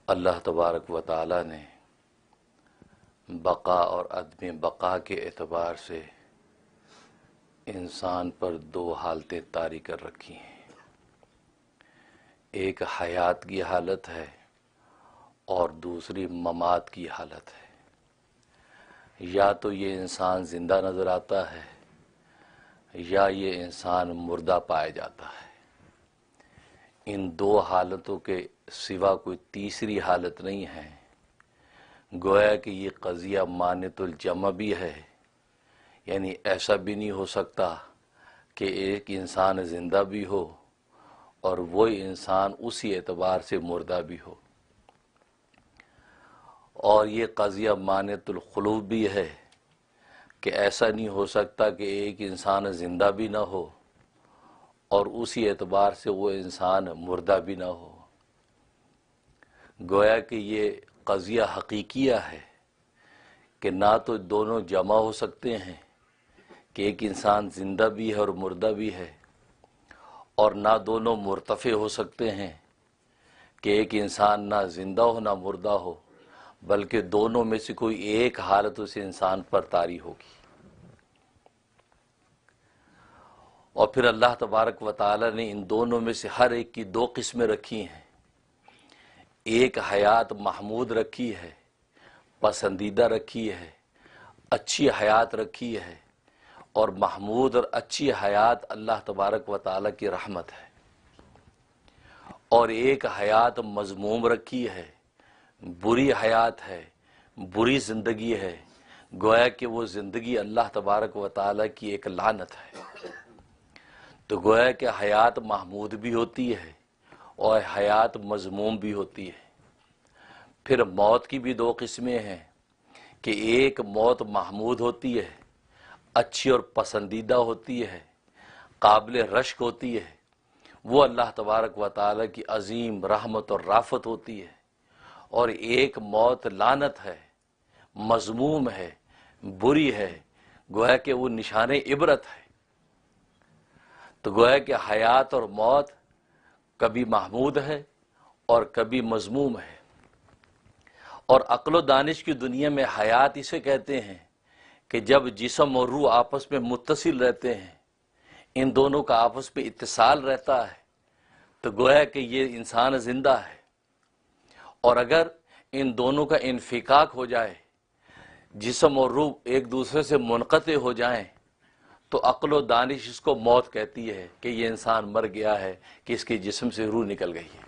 اللہ تبارک و تعالی نے بقا اور عدم بقا کے اعتبار سے انسان پر دو حالتیں طاری کر رکھی ہیں۔ ایک حیات کی حالت ہے اور دوسری ممات کی حالت ہے۔ یا تو یہ انسان زندہ نظر آتا ہے یا یہ انسان مردہ پایا جاتا ہے۔ ان دو حالتوں کے سوا کوئی تیسری حالت نہیں ہے۔ گویا کہ یہ قضیہ مانت الجمع بھی ہے، یعنی ایسا بھی نہیں ہو سکتا کہ ایک انسان زندہ بھی ہو اور وہی انسان اسی اعتبار سے مردہ بھی ہو، اور یہ قضیہ مانت القلوب بھی ہے کہ ایسا نہیں ہو سکتا کہ ایک انسان زندہ بھی نہ ہو اور اسی اعتبار سے وہ انسان مردہ بھی نہ ہو۔ گویا کہ یہ قضیہ حقیقیہ ہے کہ نہ تو دونوں جمع ہو سکتے ہیں کہ ایک انسان زندہ بھی ہے اور مردہ بھی ہے، اور نہ دونوں مرتفع ہو سکتے ہیں کہ ایک انسان نہ زندہ ہو نہ مردہ ہو، بلکہ دونوں میں سے کوئی ایک حالت اس انسان پر طاری ہوگی۔ اور پھر اللہ تبارک و تعالی نے ان دونوں میں سے ہر ایک کی دو قسمیں رکھی ہیں۔ ایک حیات محمود رکھی ہے، پسندیدہ رکھی ہے، اچھی حیات رکھی ہے، اور محمود اور اچھی حیات اللہ تبارک و تعالی کی رحمت ہے۔ اور ایک حیات مذموم رکھی ہے، بری حیات ہے، بری زندگی ہے، گویا کہ وہ زندگی اللہ تبارک و تعالی کی ایک لعنت ہے۔ تو گویا کہ حیات محمود بھی ہوتی ہے اور حیات مذموم بھی ہوتی ہے۔ پھر موت کی بھی دو قسمیں ہیں کہ ایک موت محمود ہوتی ہے، اچھی اور پسندیدہ ہوتی ہے، قابل رشک ہوتی ہے، وہ اللہ تبارک و تعالی کی عظیم رحمت اور رافت ہوتی ہے۔ اور ایک موت لعنت ہے، مذموم ہے، بری ہے، گویا کہ وہ نشان عبرت ہے۔ تو گویا کہ حیات اور موت کبھی محمود ہے اور کبھی مذموم ہے۔ اور عقل و دانش کی دنیا میں حیات اسے کہتے ہیں کہ جب جسم اور روح آپس میں متصل رہتے ہیں، ان دونوں کا آپس میں اتصال رہتا ہے، تو گویا کہ یہ انسان زندہ ہے۔ اور اگر ان دونوں کا انفکاک ہو جائے، جسم اور روح ایک دوسرے سے منقطع ہو جائیں، تو عقل و دانش اس کو موت کہتی ہے کہ یہ انسان مر گیا ہے، کہ اس کے جسم سے روح نکل گئی ہے۔